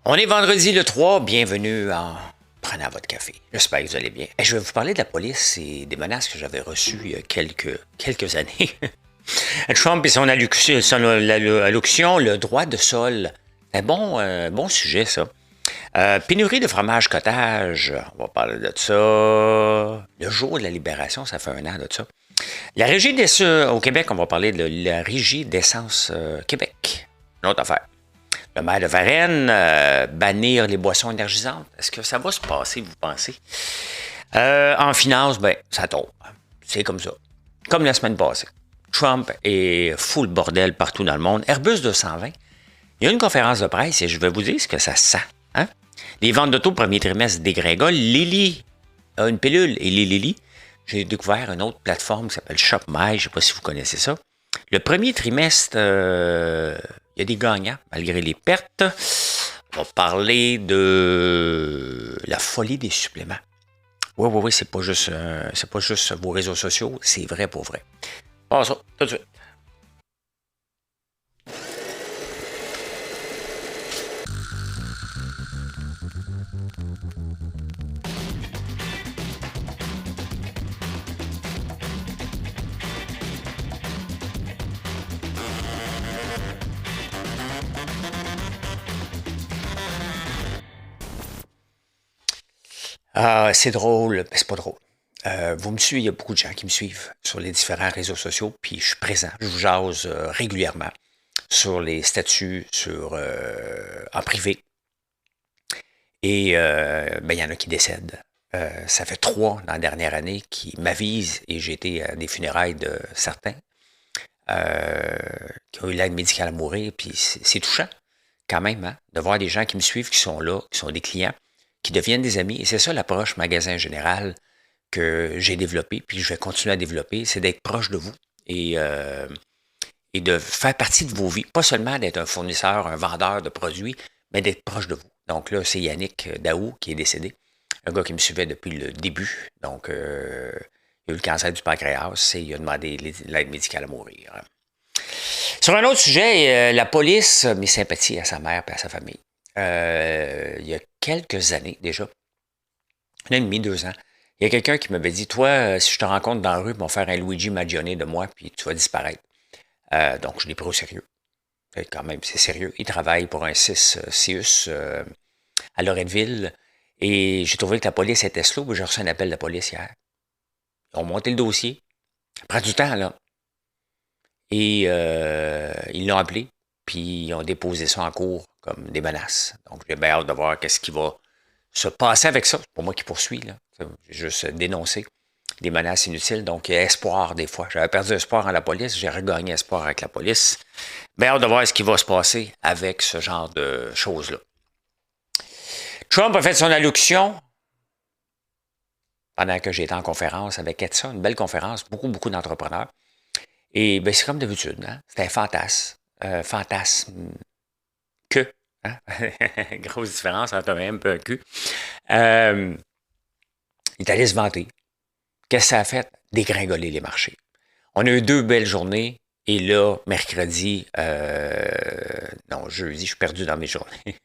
On est vendredi le 3, bienvenue en prenant votre café. J'espère que vous allez bien. Je vais vous parler de la police et des menaces que j'avais reçues il y a quelques années. Trump et son allocution, le droit de sol. Un bon sujet, ça. Pénurie de fromage cottage, on va parler de ça. Le jour de la libération, ça fait un an de ça. La régie d'essence au Québec, on va parler de la régie d'essence Québec. Une autre affaire. Le maire de Varennes, bannir les boissons énergisantes. Est-ce que ça va se passer, vous pensez? En finance, ben, ça tombe. C'est comme ça. Comme la semaine passée. Trump est full bordel partout dans le monde. Airbus 220. Il y a une conférence de presse et je vais vous dire ce que ça sent. Hein? Les ventes d'auto premier trimestre dégringolent. Lily a une pilule. Et Lily, j'ai découvert une autre plateforme qui s'appelle ShopMy. Je ne sais pas si vous connaissez ça. Le premier trimestre, il y a des gagnants, malgré les pertes. On va parler de la folie des suppléments. Oui, c'est pas juste vos réseaux sociaux, c'est vrai pour vrai. On ça, tout de suite. C'est drôle, mais c'est pas drôle. Vous me suivez, il y a beaucoup de gens qui me suivent sur les différents réseaux sociaux, puis je suis présent, je vous jase régulièrement sur les statuts, en privé. Et il y en a qui décèdent. Ça fait 3 dans la dernière année qui m'avisent, et j'ai été à des funérailles de certains qui ont eu l'aide médicale à mourir, puis c'est touchant quand même, hein, de voir des gens qui me suivent, qui sont là, qui sont des clients, qui deviennent des amis. Et c'est ça l'approche magasin général que j'ai développée, puis que je vais continuer à développer, c'est d'être proche de vous et de faire partie de vos vies. Pas seulement d'être un fournisseur, un vendeur de produits, mais d'être proche de vous. Donc là, c'est Yannick Daou qui est décédé, un gars qui me suivait depuis le début. Donc, il a eu le cancer du pancréas et il a demandé l'aide médicale à mourir. Sur un autre sujet, la police, mes sympathies à sa mère et à sa famille. Il y a quelques années déjà, un an et demi, 2 ans, il y a quelqu'un qui m'avait dit, toi, si je te rencontre dans la rue, on va faire un Luigi Maggione de moi, puis tu vas disparaître. Donc, je l'ai pris au sérieux. Quand même, c'est sérieux. Il travaille pour un CIUS à Loretteville. Et j'ai trouvé que la police était slow, mais j'ai reçu un appel de la police hier. Ils ont monté le dossier. Ça prend du temps, là. Et ils l'ont appelé, puis ils ont déposé ça en cours comme des menaces. Donc, j'ai bien hâte de voir qu'est-ce qui va se passer avec ça. C'est pas moi qui poursuis, là. J'ai juste dénoncé des menaces inutiles. Donc, il y a espoir des fois. J'avais perdu espoir en la police, j'ai regagné espoir avec la police. Bien hâte de voir ce qui va se passer avec ce genre de choses-là. Trump a fait son allocution pendant que j'étais en conférence avec Etsa, une belle conférence, beaucoup d'entrepreneurs. Et ben, c'est comme d'habitude, hein? C'était un fantasme. Que. Hein? Grosse différence entre un M et un Q. Il est allé se vanter. Qu'est-ce que ça a fait? Dégringoler les marchés. On a eu 2 belles journées. Et là, mercredi, jeudi, je suis perdu dans mes journées.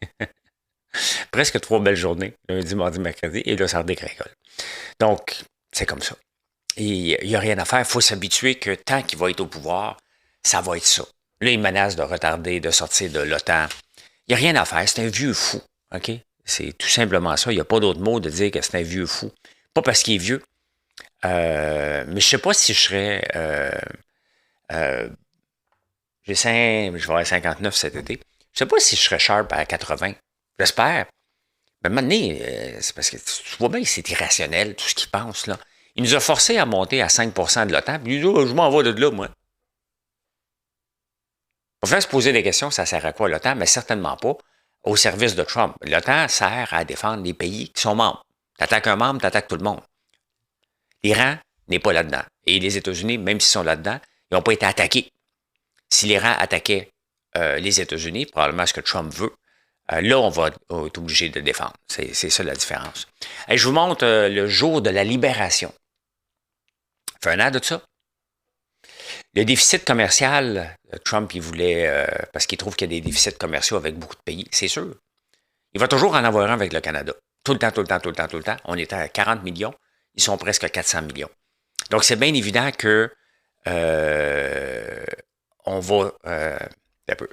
Presque 3 belles journées, lundi, mardi, mercredi. Et là, ça redégringole. Donc, c'est comme ça. Et il n'y a rien à faire. Il faut s'habituer que tant qu'il va être au pouvoir, ça va être ça. Là, il menace de retarder, de sortir de l'OTAN. Il n'y a rien à faire. C'est un vieux fou. OK? C'est tout simplement ça. Il n'y a pas d'autre mot de dire que c'est un vieux fou. Pas parce qu'il est vieux. Mais je ne sais pas si je serais... je vais avoir 59 cet été. Je ne sais pas si je serais sharp à 80. J'espère. Mais à un moment donné, c'est parce que tu vois bien que c'est irrationnel, tout ce qu'il pense, là. Il nous a forcés à monter à 5 de l'OTAN, puis il dit, oh, je m'en vais de là, moi. On va se poser des questions, ça sert à quoi l'OTAN? Mais certainement pas au service de Trump. L'OTAN sert à défendre les pays qui sont membres. T'attaques un membre, t'attaques tout le monde. L'Iran n'est pas là-dedans. Et les États-Unis, même s'ils sont là-dedans, ils n'ont pas été attaqués. Si l'Iran attaquait les États-Unis, probablement ce que Trump veut, là, on va être obligé de défendre. C'est ça la différence. Et je vous montre le jour de la libération. Ça fait un an de ça. Le déficit commercial, Trump, il voulait, parce qu'il trouve qu'il y a des déficits commerciaux avec beaucoup de pays, c'est sûr. Il va toujours en avoir un avec le Canada. Tout le temps, tout le temps, tout le temps, tout le temps. On était à 40 millions. Ils sont presque à 400 millions. Donc, c'est bien évident que on va... un peu.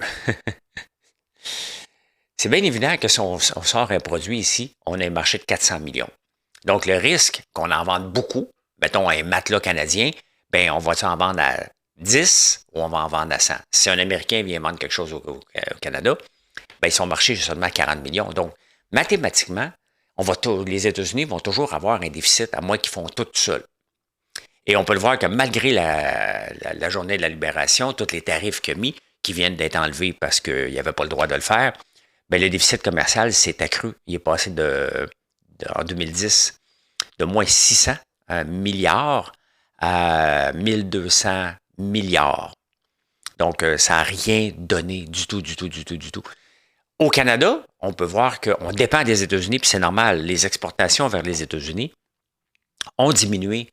C'est bien évident que si on sort un produit ici, on a un marché de 400 millions. Donc, le risque qu'on en vende beaucoup, mettons un matelas canadien, ben on va en vendre à 10 ou on va en vendre à 100. Si un Américain vient vendre quelque chose au Canada, ben son marché est seulement 40 millions. Donc, mathématiquement, les États-Unis vont toujours avoir un déficit, à moins qu'ils font tout seuls. Et on peut le voir que malgré la journée de la libération, tous les tarifs qu'il a mis, qui viennent d'être enlevés parce qu'il n'y avait pas le droit de le faire, ben le déficit commercial s'est accru. Il est passé en 2010 de moins 600 milliards à 1200 milliards. Donc, ça n'a rien donné du tout, du tout, du tout, du tout. Au Canada, on peut voir qu'on dépend des États-Unis, puis c'est normal, les exportations vers les États-Unis ont diminué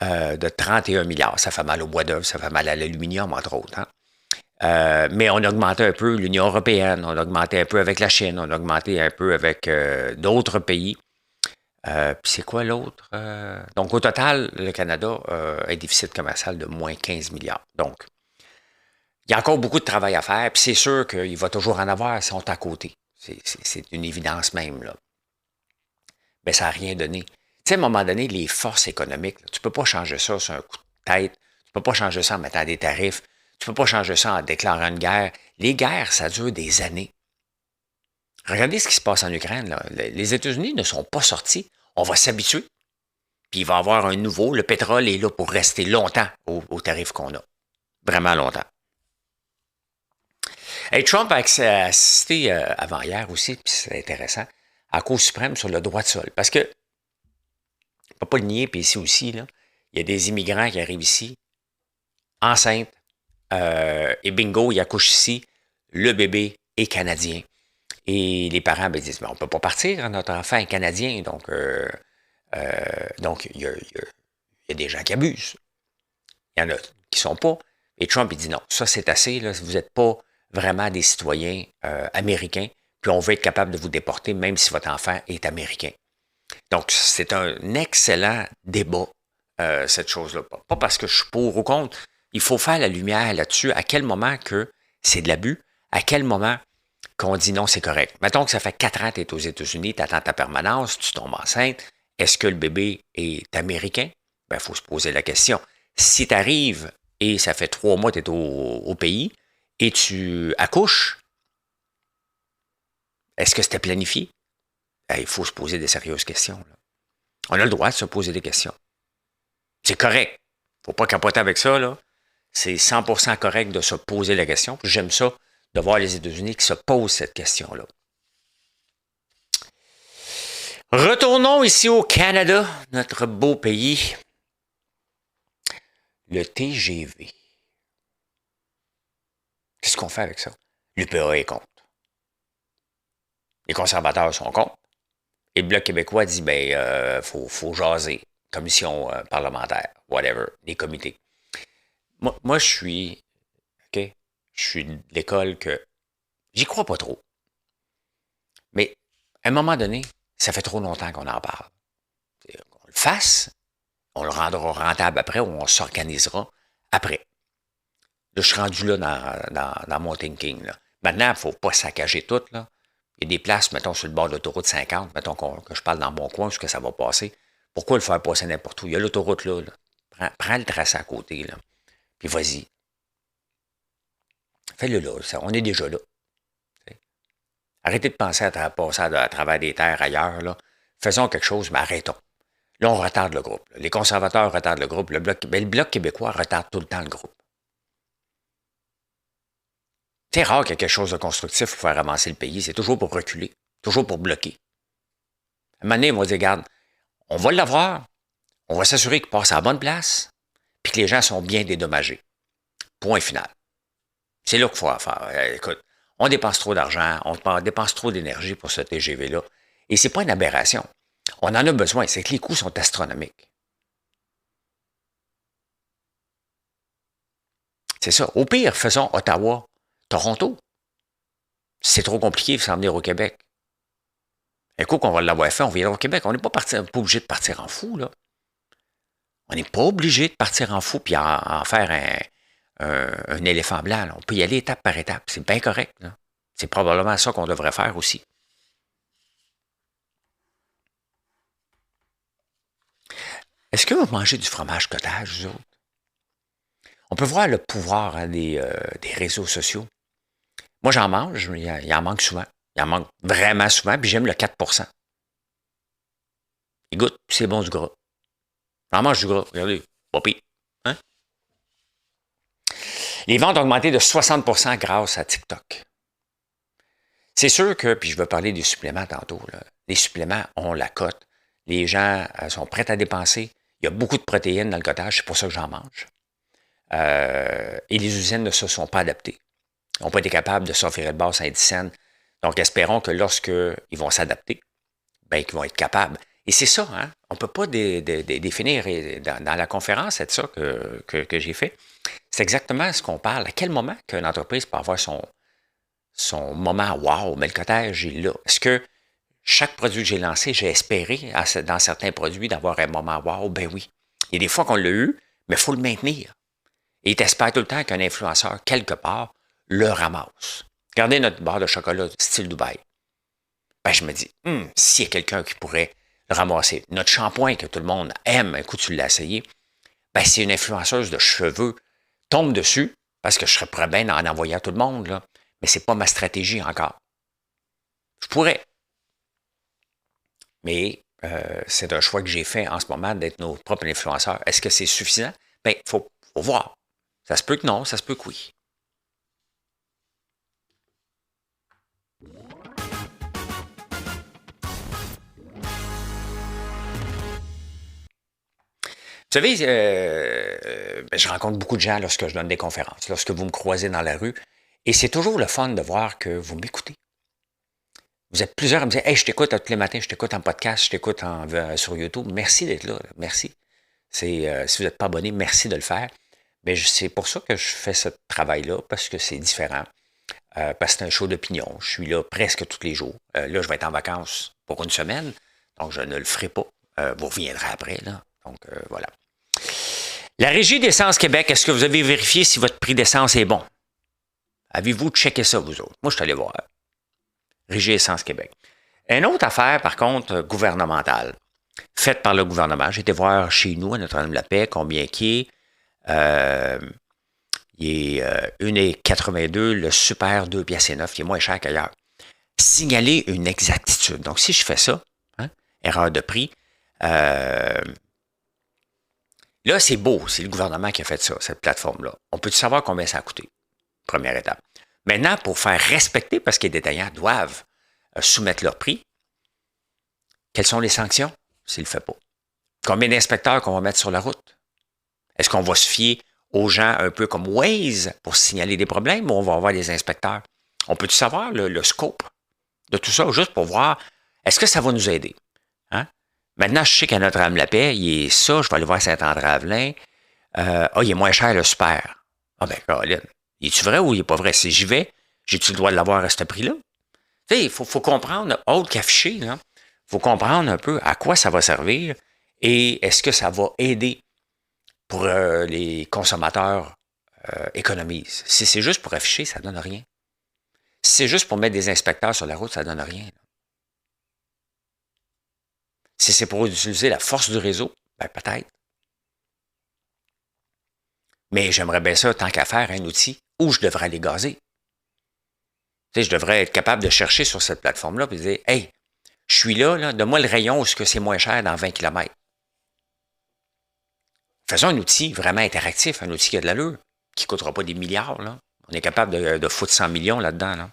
de 31 milliards. Ça fait mal au bois d'œuvre, ça fait mal à l'aluminium, entre autres. Hein? Mais on a augmenté un peu l'Union européenne, on a augmenté un peu avec la Chine, on a augmenté un peu avec d'autres pays. Puis c'est quoi l'autre? Donc, au total, le Canada a un déficit commercial de moins 15 milliards. Donc, il y a encore beaucoup de travail à faire, puis c'est sûr qu'il va toujours en avoir si on est à côté. C'est une évidence même, là. Mais ça n'a rien donné. Tu sais, à un moment donné, les forces économiques, là, tu ne peux pas changer ça sur un coup de tête. Tu ne peux pas changer ça en mettant des tarifs. Tu ne peux pas changer ça en déclarant une guerre. Les guerres, ça dure des années. Regardez ce qui se passe en Ukraine. Là. Les États-Unis ne sont pas sortis. On va s'habituer. Puis il va y avoir un nouveau. Le pétrole est là pour rester longtemps au tarif qu'on a. Vraiment longtemps. Et Trump a assisté avant-hier aussi, puis c'est intéressant, à la Cour suprême sur le droit de sol. Parce que, on ne peut pas le nier, puis ici aussi, là, il y a des immigrants qui arrivent ici, enceintes, et bingo, ils accouchent ici, le bébé est canadien. Et les parents disent, on ne peut pas partir, notre enfant est canadien, donc il y a des gens qui abusent. Il y en a qui ne sont pas. Et Trump, il dit non, ça c'est assez, là, vous n'êtes pas vraiment des citoyens américains, puis on veut être capable de vous déporter même si votre enfant est américain. Donc, c'est un excellent débat, cette chose-là. Pas parce que je suis pour ou contre. Il faut faire la lumière là-dessus. À quel moment que c'est de l'abus? À quel moment qu'on dit non, c'est correct? Mettons que ça fait 4 ans que tu es aux États-Unis, tu attends ta permanence, tu tombes enceinte. Est-ce que le bébé est américain? Ben, il faut se poser la question. Si tu arrives et ça fait 3 mois que tu es au pays et tu accouches, est-ce que c'était planifié? Ben, il faut se poser des sérieuses questions. Là. On a le droit de se poser des questions. C'est correct. Faut pas capoter avec ça, là. C'est 100% correct de se poser la question. J'aime ça, de voir les États-Unis qui se posent cette question-là. Retournons ici au Canada, notre beau pays. Le TGV. Qu'est-ce qu'on fait avec ça? L'UPA est contre. Les conservateurs sont contre. Et le Bloc québécois dit, faut jaser. Commission parlementaire, whatever, les comités. Moi, je suis de l'école que j'y crois pas trop. Mais à un moment donné, ça fait trop longtemps qu'on en parle. Qu'on le fasse, on le rendra rentable après ou on s'organisera après. Là, je suis rendu là dans mon thinking. Là. Maintenant, il ne faut pas saccager tout. Là. Il y a des places, mettons, sur le bord de l'autoroute 50, mettons que je parle dans mon coin, ce que ça va passer. Pourquoi le faire passer n'importe où? Il y a l'autoroute là. Prends le tracé à côté. Là. Puis vas-y. Fais-le là. On est déjà là. Arrêtez de penser à passer à travers des terres ailleurs. Là. Faisons quelque chose, mais arrêtons. Là, on retarde le groupe. Les conservateurs retardent le groupe. Le Bloc québécois retarde tout le temps le groupe. C'est rare qu'il y ait quelque chose de constructif pour faire avancer le pays. C'est toujours pour reculer. Toujours pour bloquer. À un moment donné, ils vont dire, regarde, on va l'avoir. On va s'assurer qu'il passe à la bonne place. Puis que les gens sont bien dédommagés. Point final. C'est là qu'il faut faire. Écoute, on dépense trop d'argent, on dépense trop d'énergie pour ce TGV-là. Et c'est pas une aberration. On en a besoin. C'est que les coûts sont astronomiques. C'est ça. Au pire, faisons Ottawa, Toronto. C'est trop compliqué de s'en venir au Québec. Un coup qu'on va l'avoir fait, on viendra au Québec. On n'est pas obligé de partir en fou, là. On n'est pas obligé de partir en fou puis en faire un éléphant blanc. Là. On peut y aller étape par étape. C'est bien correct. Là. C'est probablement ça qu'on devrait faire aussi. Est-ce que vous mangez du fromage cottage, vous autres? On peut voir le pouvoir des réseaux sociaux. Moi, j'en mange, il en manque souvent. Il en manque vraiment souvent, puis j'aime le 4%. Il goûte, c'est bon du gras. J'en mange du gras, regardez, pas pire. Hein? Les ventes ont augmenté de 60% grâce à TikTok. C'est sûr que, puis je vais parler des suppléments tantôt, là, les suppléments ont la cote. Les gens sont prêts à dépenser. Il y a beaucoup de protéines dans le cottage, c'est pour ça que j'en mange. Et les usines ne se sont pas adaptées. Ils n'ont pas été capables de s'offrir de base à 10 cents. Donc, espérons que lorsqu'ils vont s'adapter, ben, qu'ils vont être capables. Et c'est ça, hein? On ne peut pas définir, dans la conférence, c'est ça que j'ai fait. C'est exactement ce qu'on parle. À quel moment qu'une entreprise peut avoir son moment wow, mais le cottage est là. Est-ce que chaque produit que j'ai lancé, j'ai espéré dans certains produits d'avoir un moment wow? Ben oui. Il y a des fois qu'on l'a eu, mais il faut le maintenir. Et tu espères tout le temps qu'un influenceur, quelque part, le ramasse. Regardez notre barre de chocolat style Dubaï. Ben, je me dis, s'il y a quelqu'un qui pourrait le ramasser, notre shampoing que tout le monde aime, un coup tu l'as essayé, ben, c'est une influenceuse de cheveux, tombe dessus, parce que je serais prêt bien en envoyer à tout le monde, là. Mais c'est pas ma stratégie encore. Je pourrais. Mais c'est un choix que j'ai fait en ce moment d'être nos propres influenceurs. Est-ce que c'est suffisant? Bien, il faut voir. Ça se peut que non, ça se peut que oui. Vous savez, je rencontre beaucoup de gens lorsque je donne des conférences, lorsque vous me croisez dans la rue, et c'est toujours le fun de voir que vous m'écoutez. Vous êtes plusieurs à me dire, hey, je t'écoute tous les matins, je t'écoute en podcast, je t'écoute sur YouTube. Merci d'être là, merci. Si vous n'êtes pas abonné, merci de le faire. Mais c'est pour ça que je fais ce travail-là, parce que c'est différent. Parce que c'est un show d'opinion. Je suis là presque tous les jours. Là, je vais être en vacances pour une semaine, donc je ne le ferai pas. Vous reviendrez après, là. Donc, voilà. La Régie d'essence Québec, est-ce que vous avez vérifié si votre prix d'essence est bon? Avez-vous checké ça, vous autres? Moi, je suis allé voir. Régie Essence Québec. Une autre affaire, par contre, gouvernementale, faite par le gouvernement. J'ai été voir chez nous, à Notre-Dame-de-la-Paix, combien qui est. Il est 1,82, le super 2 piastres et 9, qui est moins cher qu'ailleurs. Signaler une exactitude. Donc, si je fais ça, hein, erreur de prix, là, c'est beau, c'est le gouvernement qui a fait ça, cette plateforme-là. On peut savoir combien ça a coûté? Première étape. Maintenant, pour faire respecter, parce que les détaillants doivent soumettre leur prix, quelles sont les sanctions s'ils ne le font pas? Combien d'inspecteurs qu'on va mettre sur la route? Est-ce qu'on va se fier aux gens un peu comme Waze pour signaler des problèmes ou on va avoir des inspecteurs? On peut-tu savoir le scope de tout ça, juste pour voir, est-ce que ça va nous aider? Hein? Maintenant, je sais qu'à Notre-Dame-la-Paix, il est ça, je vais aller voir Saint-André-Avelin. Il est moins cher le super. Ah ben, Caroline, est-tu vrai ou il n'est pas vrai? Si j'y vais, j'ai-tu le droit de l'avoir à ce prix-là? Tu sais, il faut comprendre, autre qu'afficher, il faut comprendre un peu à quoi ça va servir et est-ce que ça va aider pour les consommateurs économisent. Si c'est juste pour afficher, ça ne donne rien. Si c'est juste pour mettre des inspecteurs sur la route, ça ne donne rien. Si c'est pour utiliser la force du réseau, ben peut-être. Mais j'aimerais bien ça, tant qu'à faire, un outil où je devrais aller gazer. Tu sais, je devrais être capable de chercher sur cette plateforme-là et de dire, hey, je suis là, donne-moi le rayon où c'est moins cher dans 20 km. Faisons un outil vraiment interactif, un outil qui a de l'allure, qui ne coûtera pas des milliards. Là. On est capable de foutre 100 millions là-dedans. Là.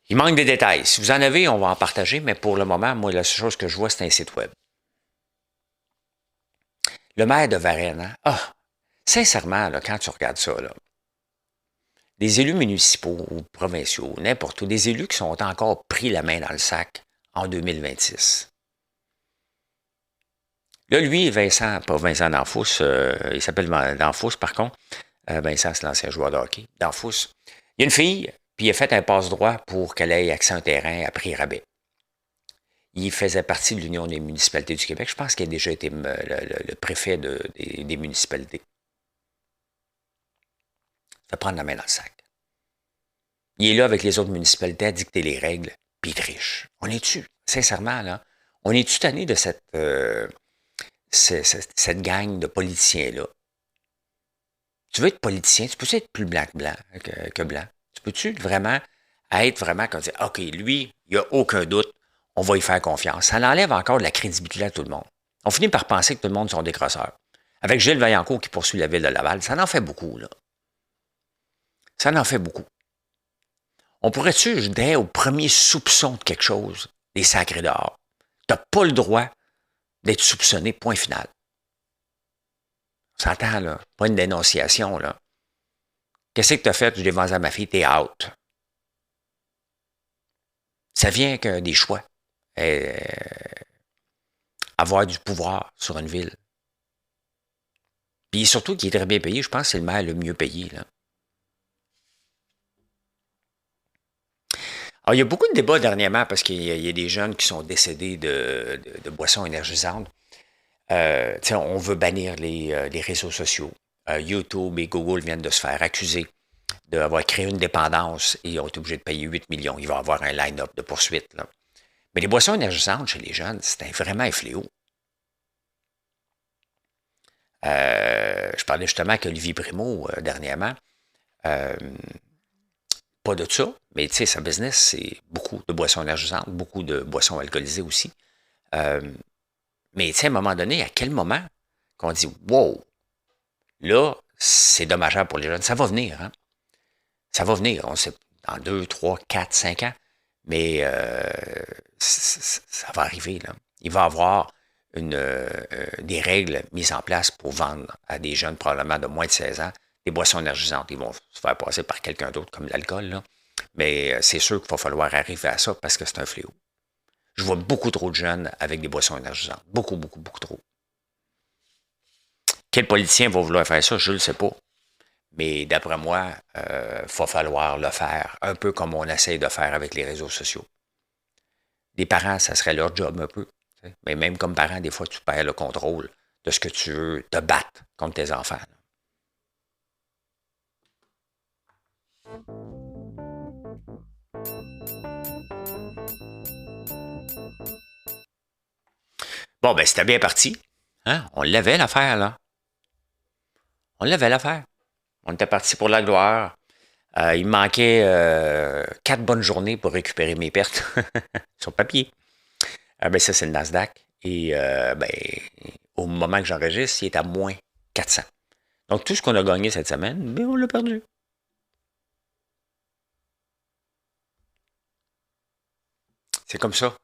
Il manque des détails. Si vous en avez, on va en partager, mais pour le moment, moi, la seule chose que je vois, c'est un site web. Le maire de Varennes, hein? Ah, sincèrement, là, quand tu regardes ça, là, des élus municipaux ou provinciaux, n'importe où, des élus qui sont encore pris la main dans le sac en 2026. Là, lui, Vincent, pas Vincent D'Anfous, il s'appelle D'Anfous, par contre. Vincent, c'est l'ancien joueur de hockey. D'Anfous. Il y a une fille Puis il a fait un passe-droit pour qu'elle ait accès à un terrain à prix rabais. Il faisait partie de l'Union des municipalités du Québec. Je pense qu'il a déjà été le préfet des municipalités. Ça fait prendre la main dans le sac. Il est là avec les autres municipalités à dicter les règles, puis il triche. On est-tu, sincèrement, là, on est-tu tanné de cette gang de politiciens-là? Tu veux être politicien, tu peux être plus blanc que blanc. Tu peux-tu vraiment être vraiment comme dire, OK, lui, il n'y a aucun doute, on va y faire confiance. Ça enlève encore de la crédibilité à tout le monde. On finit par penser que tout le monde sont des crosseurs. Avec Gilles Vaillancourt qui poursuit la ville de Laval, ça en fait beaucoup, là. Ça en fait beaucoup. On pourrait-tu, je dirais, au premier soupçon de quelque chose, les sacrés dehors. Tu n'as pas le droit d'être soupçonné, point final. On s'entend, là. Pas une dénonciation, là. Qu'est-ce que tu as fait? Je l'ai vendu à ma fille, t'es out. Ça vient que des choix. Avoir du pouvoir sur une ville. Puis surtout qui est très bien payé, je pense que c'est le maire le mieux payé, là. Alors, il y a beaucoup de débats dernièrement parce qu'il y a des jeunes qui sont décédés de boissons énergisantes. On veut bannir les réseaux sociaux. YouTube et Google viennent de se faire accuser d'avoir créé une dépendance et ont été obligés de payer 8 millions. Il va y avoir un line-up de poursuites, là. Mais les boissons énergisantes chez les jeunes, c'est vraiment un fléau. Je parlais justement avec Olivier Primo dernièrement. Pas de ça, mais tu sais, sa business, c'est beaucoup de boissons énergisantes, beaucoup de boissons alcoolisées aussi. Mais tu sais, à un moment donné, à quel moment qu'on dit « Wow! » Là, c'est dommageable pour les jeunes. Ça va venir, hein? Ça va venir, on sait, dans 2, 3, 4, 5 ans. Mais ça va arriver, là. Il va y avoir des règles mises en place pour vendre à des jeunes, probablement de moins de 16 ans, des boissons énergisantes. Ils vont se faire passer par quelqu'un d'autre, comme l'alcool, là. Mais c'est sûr qu'il va falloir arriver à ça parce que c'est un fléau. Je vois beaucoup trop de jeunes avec des boissons énergisantes. Beaucoup, beaucoup, beaucoup trop. Quel politicien va vouloir faire ça? Je ne le sais pas. Mais d'après moi, il va falloir le faire, un peu comme on essaye de faire avec les réseaux sociaux. Les parents, ça serait leur job un peu. Mais même comme parent, des fois, tu perds le contrôle de ce que tu veux te battre contre tes enfants. Bon, ben, c'était bien parti. Hein? On l'avait l'affaire, là. On l'avait l'affaire. On était parti pour la gloire. Il me manquait 4 bonnes journées pour récupérer mes pertes sur papier. Ben, ça, c'est le Nasdaq. Et ben, au moment que j'enregistre, il est à moins 400. Donc, tout ce qu'on a gagné cette semaine, ben, on l'a perdu. C'est comme ça,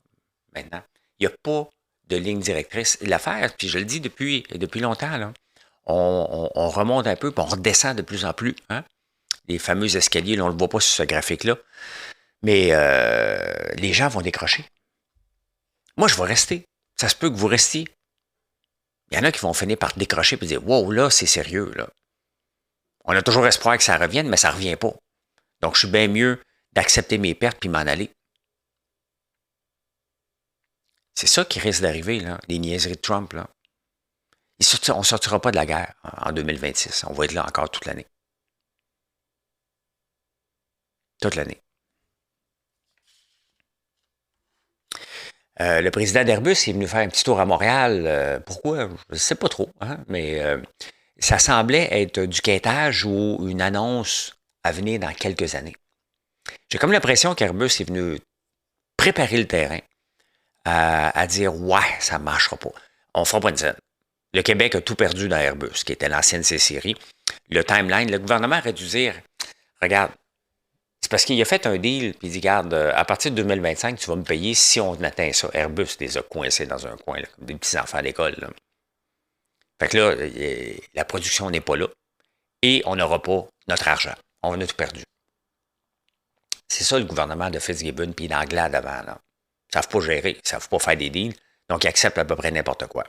maintenant. Il n'y a pas de ligne directrice. L'affaire, puis je le dis depuis longtemps, là, on remonte un peu, puis on redescend de plus en plus. Hein? Les fameux escaliers, là, on ne le voit pas sur ce graphique-là. Mais les gens vont décrocher. Moi, je vais rester. Ça se peut que vous restiez. Il y en a qui vont finir par décrocher et dire « Wow, là, c'est sérieux. » là. On a toujours espoir que ça revienne, mais ça ne revient pas. Donc, je suis bien mieux d'accepter mes pertes puis m'en aller. C'est ça qui risque d'arriver, là, les niaiseries de Trump. Là. On ne sortira pas de la guerre en 2026. On va être là encore toute l'année. Toute l'année. Le président d'Airbus est venu faire un petit tour à Montréal. Pourquoi? Je ne sais pas trop. Hein? Mais ça semblait être du quêtage ou une annonce à venir dans quelques années. J'ai comme l'impression qu'Airbus est venu préparer le terrain à dire « Ouais, ça ne marchera pas. On ne fera pas une scène. » Le Québec a tout perdu dans Airbus, qui était l'ancienne C-Série. Le timeline, le gouvernement aurait dû dire « Regarde, c'est parce qu'il a fait un deal, puis il dit, regarde, à partir de 2025, tu vas me payer si on atteint ça. Airbus les a coincés dans un coin, là, comme des petits enfants à l'école. Là. Fait que là, la production n'est pas là. Et on n'aura pas notre argent. On a tout perdu. C'est ça le gouvernement de Fitzgibbon puis d'Anglade avant. Là. Ils ne savent pas gérer, ils ne savent pas faire des deals, donc ils acceptent à peu près n'importe quoi.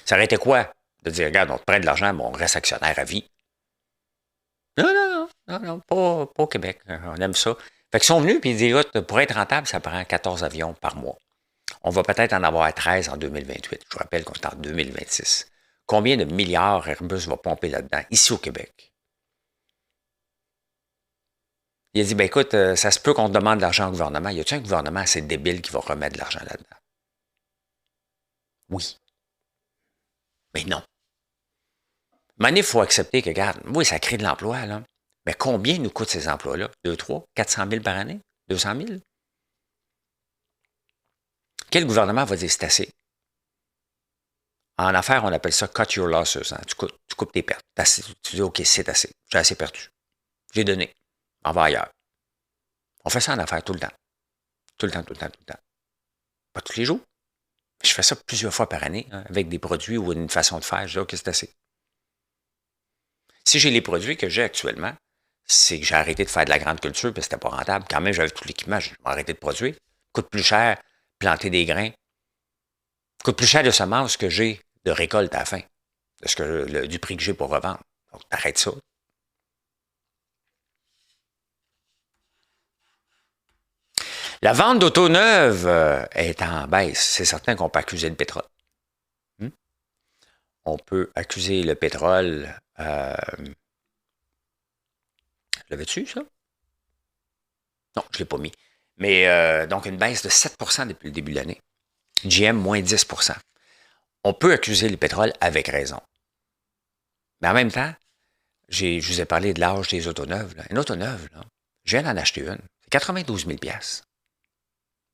Ça aurait été quoi? De dire, regarde, on te prête de l'argent, mais on reste actionnaire à vie. Non, non, non. Non, non, pas au Québec. On aime ça. Fait qu'ils sont venus et ils disent, écoute, pour être rentable, ça prend 14 avions par mois. On va peut-être en avoir 13 en 2028. Je vous rappelle qu'on est en 2026. Combien de milliards Airbus va pomper là-dedans, ici au Québec? Il a dit, ben écoute, ça se peut qu'on te demande de l'argent au gouvernement. Y a-t-il un gouvernement assez débile qui va remettre de l'argent là-dedans? Oui. Mais non. Mais il faut accepter que, regarde, oui, ça crée de l'emploi, là. Mais combien nous coûtent ces emplois-là? 2, 3, 400 000 par année? 200 000? Quel gouvernement va dire c'est assez? En affaires, on appelle ça cut your losses. Hein. Tu coupes tes pertes. Tu dis, OK, c'est assez. J'ai assez perdu. J'ai donné. On va ailleurs. On fait ça en affaires tout le temps. Tout le temps, tout le temps, tout le temps. Pas tous les jours. Je fais ça plusieurs fois par année, hein, avec des produits ou une façon de faire. Je dis, OK, c'est assez. Si j'ai les produits que j'ai actuellement, c'est que j'ai arrêté de faire de la grande culture parce que c'était pas rentable. Quand même, j'avais tout l'équipement, j'ai arrêté de produire. Coûte plus cher planter des grains. Coûte plus cher de semences que j'ai de récolte à la fin. Du prix que j'ai pour revendre. Donc, t'arrêtes ça. La vente d'auto neuve est en baisse. C'est certain qu'on peut accuser le pétrole. On peut accuser le pétrole. L'avais-tu, ça? Non, je ne l'ai pas mis. Mais donc, une baisse de 7 depuis le début de l'année. GM, moins 10 On peut accuser le pétrole avec raison. Mais en même temps, je vous ai parlé de l'âge des autos neuves. Là. Une auto neuve, là, je viens d'en acheter une. C'est 92 000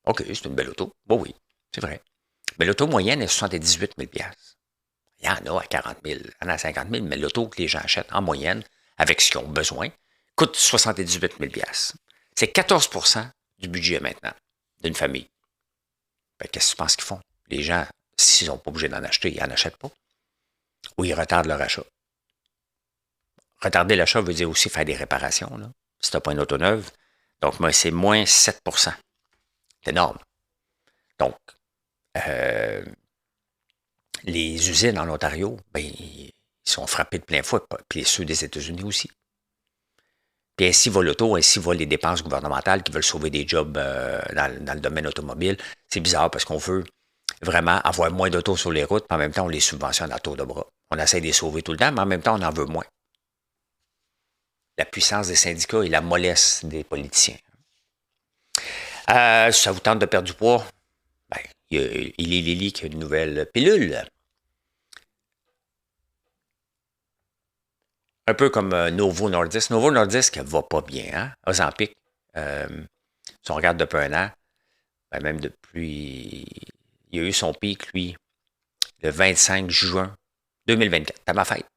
OK, c'est une belle auto. Bon, oui, c'est vrai. Mais l'auto moyenne est 78 000 Il y en a à 40 000, il y en a à 50 000, mais l'auto que les gens achètent en moyenne, avec ce qu'ils ont besoin, coûte 78 000 C'est 14 du budget maintenant d'une famille. Ben, qu'est-ce que tu penses qu'ils font? Les gens, s'ils n'ont pas obligé d'en acheter, ils n'en achètent pas. Ou ils retardent leur achat. Retarder l'achat veut dire aussi faire des réparations. Là. Si tu n'as pas une auto neuve, donc c'est moins 7 C'est énorme. Donc, les usines en Ontario, ben, ils sont frappés de plein fouet, puis ceux des États-Unis aussi. Puis ainsi va l'auto, ainsi va les dépenses gouvernementales qui veulent sauver des jobs dans le domaine automobile. C'est bizarre parce qu'on veut vraiment avoir moins d'autos sur les routes, puis en même temps, on les subventionne à tour de bras. On essaie de les sauver tout le temps, mais en même temps, on en veut moins. La puissance des syndicats et la mollesse des politiciens. Ça vous tente de perdre du poids? Ben, il y a Eli Lilly qui a une nouvelle pilule. Un peu comme Novo Nordisk. Novo Nordisk, elle va pas bien, hein? Ozempic, si on regarde depuis un an, ben même depuis... Il a eu son pic, lui, le 25 juin 2024. C'est ma fête.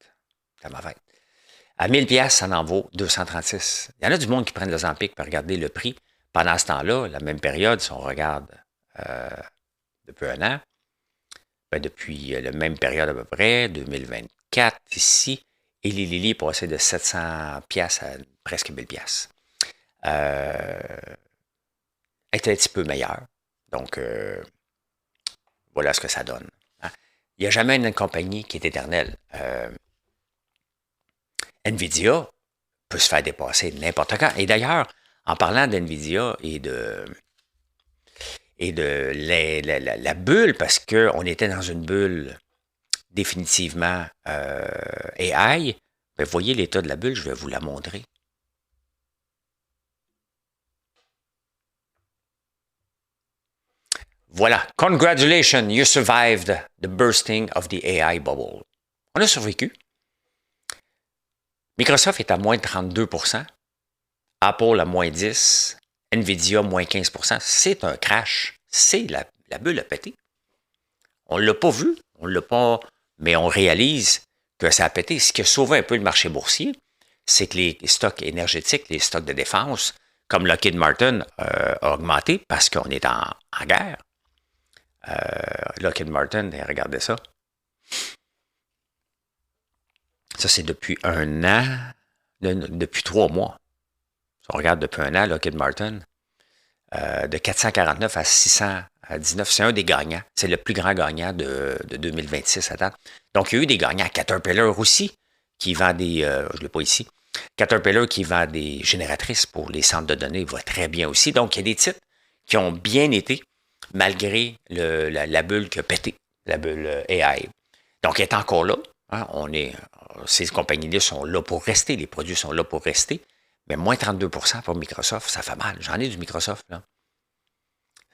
C'est ma fête. À 1000 $, ça en vaut 236. Il y en a du monde qui prennent l'Ozempic pour regarder le prix. Pendant ce temps-là, la même période, si on regarde depuis un an, ben depuis la même période à peu près, 2024, ici, et les Lilly est passé de 700 $ à presque 1000 $. Est un petit peu meilleur. Donc, voilà ce que ça donne. Hein. Il n'y a jamais une compagnie qui est éternelle. NVIDIA peut se faire dépasser n'importe quand. Et d'ailleurs, en parlant d'NVIDIA et de la bulle, parce qu'on était dans une bulle définitivement AI, ben, voyez l'état de la bulle, je vais vous la montrer. Voilà. Congratulations, you survived the bursting of the AI bubble. On a survécu. Microsoft est à moins de 32 Apple à moins 10 Nvidia moins 15 C'est un crash. C'est la bulle a pété. On ne l'a pas vu, on l'a pas, mais on réalise que ça a pété. Ce qui a sauvé un peu le marché boursier, c'est que les stocks énergétiques, les stocks de défense, comme Lockheed Martin, ont augmenté parce qu'on est en guerre. Lockheed Martin, regardez ça. Ça, c'est depuis un an, depuis 3 mois. Si on regarde depuis un an, Lockheed Martin, de 449 à 619, c'est un des gagnants. C'est le plus grand gagnant de 2026 à date. Donc, il y a eu des gagnants à Caterpillar aussi, qui vend des, je ne l'ai pas ici, Caterpillar qui vend des génératrices pour les centres de données va très bien aussi. Donc, il y a des titres qui ont bien été malgré la bulle qui a pété, la bulle AI. Donc, elle est encore là. Hein, ces compagnies-là sont là pour rester. Les produits sont là pour rester. Mais moins 32% pour Microsoft, ça fait mal. J'en ai du Microsoft, là.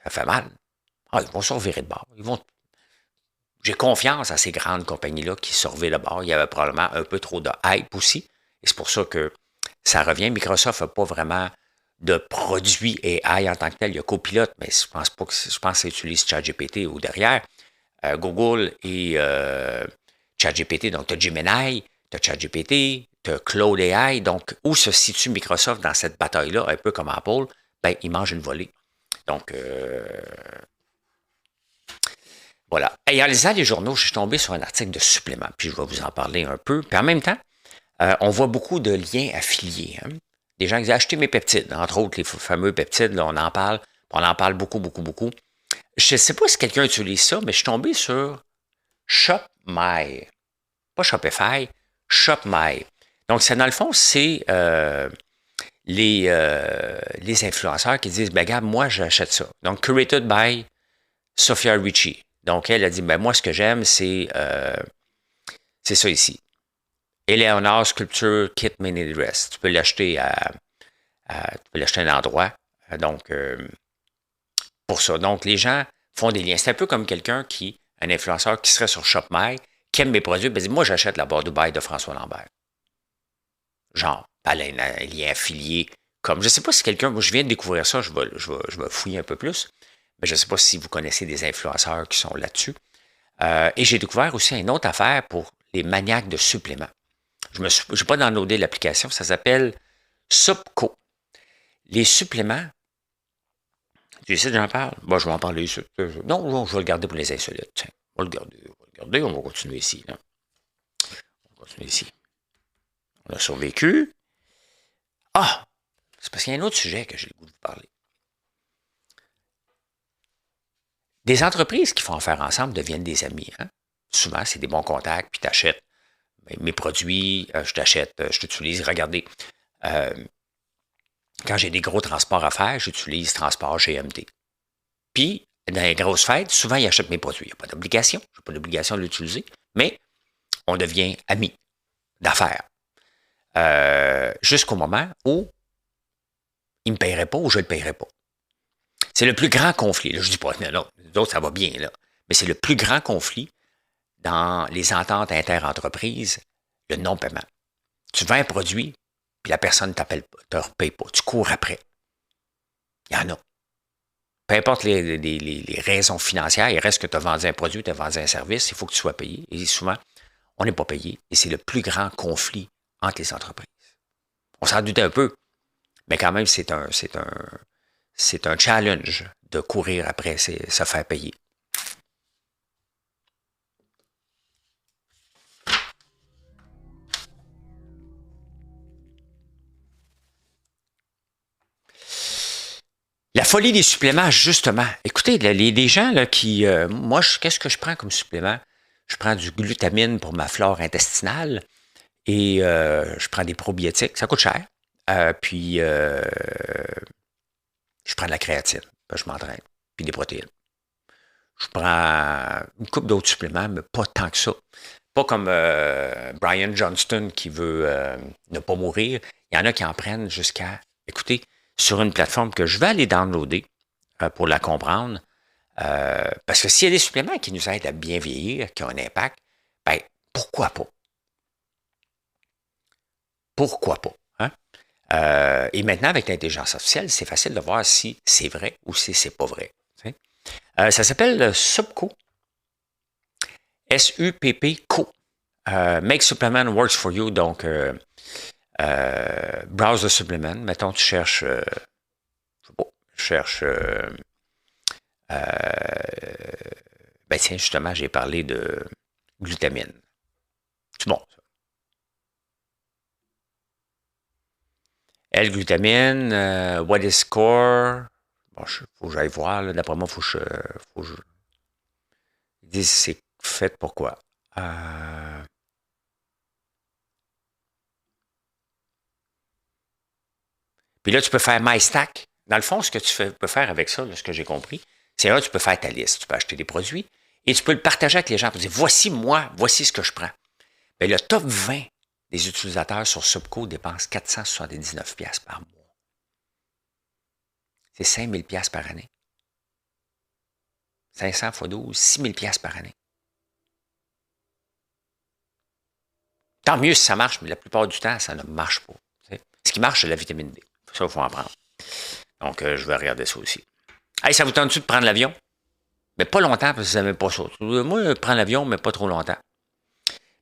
Ça fait mal. Ah, ils vont se revirer de bord. J'ai confiance à ces grandes compagnies-là qui se revirent de bord. Il y avait probablement un peu trop de hype aussi. Et c'est pour ça que ça revient. Microsoft n'a pas vraiment de produit AI en tant que tel. Il y a Copilot, mais je pense pas que je pense que ça utilise ChatGPT ou derrière. Google et ChatGPT, donc tu as Gemini, tu as ChatGPT, tu as Claude AI. Donc, où se situe Microsoft dans cette bataille-là, un peu comme Apple? Ben, il mange une volée. Donc, voilà. Et en lisant les journaux, je suis tombé sur un article de supplément, puis je vais vous en parler un peu. Puis en même temps, on voit beaucoup de liens affiliés. Hein? Des gens qui disent acheter mes peptides, entre autres les fameux peptides, là, on en parle beaucoup, beaucoup, beaucoup. Je ne sais pas si quelqu'un utilise ça, mais je suis tombé sur ShopMy. Pas Shopify, ShopMy. Donc, c'est dans le fond, c'est les influenceurs qui disent, ben regarde, moi, j'achète ça. Donc, curated by Sophia Richie. Donc, elle a dit, ben moi, ce que j'aime, c'est ça ici. Eleanor Sculpture Kit Mini Dress. Tu peux l'acheter tu peux l'acheter à un endroit. Donc, pour ça. Donc, les gens font des liens. C'est un peu comme un influenceur qui serait sur ShopMy, qui aime mes produits, ben dit, moi, j'achète la barre Dubaï de François Lambert. Genre, elle a un lien affilié. Comme, je ne sais pas si quelqu'un, moi, je viens de découvrir ça, je vais fouiller un peu plus, mais je ne sais pas si vous connaissez des influenceurs qui sont là-dessus. Et j'ai découvert aussi une autre affaire pour les maniaques de suppléments. Je n'ai pas downloadé l'application, ça s'appelle Supco. Les suppléments, tu sais, j'en parle? Bon, je vais en parler ici. Non, je vais le garder pour les insolites. Tiens, on va le garder, on va continuer ici. Là. On va continuer ici. On a survécu. Ah! C'est parce qu'il y a un autre sujet que j'ai le goût de vous parler. Des entreprises qui font affaire ensemble deviennent des amis. Hein? Souvent, c'est des bons contacts, puis tu achètes mes produits, je t'achète, je t'utilise. Regardez, quand j'ai des gros transports à faire, j'utilise Transport GMT. Puis, dans les grosses fêtes, souvent, ils achètent mes produits. Il n'y a pas d'obligation, je n'ai pas d'obligation de l'utiliser, mais on devient amis d'affaires. Jusqu'au moment où il ne me paierait pas ou je ne le paierais pas. C'est le plus grand conflit. Là, je ne dis pas, non, d'autres, ça va bien, là. Mais c'est le plus grand conflit dans les ententes interentreprises, le non-paiement. Tu vends un produit, puis la personne ne te repaye pas. Tu cours après. Il y en a. Peu importe les raisons financières, il reste que tu as vendu un produit, tu as vendu un service, il faut que tu sois payé. Et souvent, on n'est pas payé. Et c'est le plus grand conflit entre les entreprises. On s'en doutait un peu, mais quand même, c'est un challenge de courir après se faire payer. La folie des suppléments, justement. Écoutez, les gens là, qui... moi, qu'est-ce que je prends comme supplément? Je prends du glutamine pour ma flore intestinale et je prends des probiotiques. Ça coûte cher. Puis, je prends de la créatine. Je m'entraîne. Puis des protéines. Je prends une couple d'autres suppléments, mais pas tant que ça. Pas comme Brian Johnston qui veut ne pas mourir. Il y en a qui en prennent jusqu'à... Écoutez, sur une plateforme que je vais aller downloader pour la comprendre. Parce que s'il y a des suppléments qui nous aident à bien vieillir, qui ont un impact, ben pourquoi pas? Pourquoi pas? Hein? Et maintenant, avec l'intelligence artificielle, c'est facile de voir si c'est vrai ou si c'est pas vrai. Ça s'appelle Supco. S-U-P-P-Co. Make supplement works for you. Donc, browse the supplement. Mettons, tu cherches... ben tiens, justement, j'ai parlé de glutamine. C'est bon, ça. L-glutamine, what is score? Bon, faut que j'aille voir, là. D'après moi, faut que je... Ils disent c'est fait pour quoi? Puis là, tu peux faire MyStack. Dans le fond, ce que peux faire avec ça, là, ce que j'ai compris, c'est là, tu peux faire ta liste. Tu peux acheter des produits et tu peux le partager avec les gens. Tu peux dire, voici moi, voici ce que je prends. Bien, le top 20 des utilisateurs sur Subco dépensent 479$ par mois. C'est 5000$ par année. 500 x 12, 6000$ par année. Tant mieux si ça marche, mais la plupart du temps, ça ne marche pas. Ce qui marche, c'est la vitamine D. Ça, il faut en prendre. Donc, je vais regarder ça aussi. Hey, ça vous tente-tu de prendre l'avion? Mais pas longtemps, parce que vous n'aimez pas ça. Moi, prends l'avion, mais pas trop longtemps.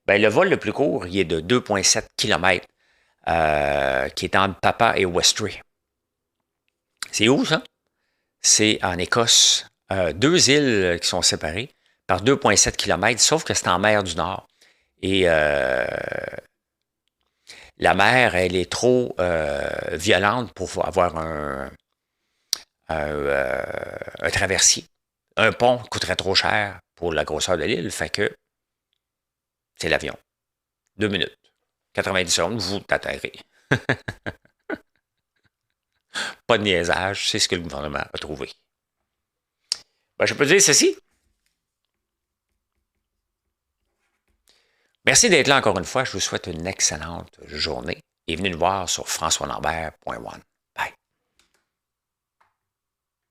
Ben, le vol le plus court, il est de 2,7 km, qui est entre Papa et Westray. C'est où, ça? C'est en Écosse. Deux îles qui sont séparées par 2,7 km, sauf que c'est en mer du Nord. Et la mer, elle est trop violente pour avoir un traversier. Un pont coûterait trop cher pour la grosseur de l'île, fait que c'est l'avion. 2 minutes. 90 secondes, vous t'atterrez. Pas de niaisage, c'est ce que le gouvernement a trouvé. Ben, je peux dire ceci. Merci d'être là encore une fois. Je vous souhaite une excellente journée et venez nous voir sur françoislambert.one.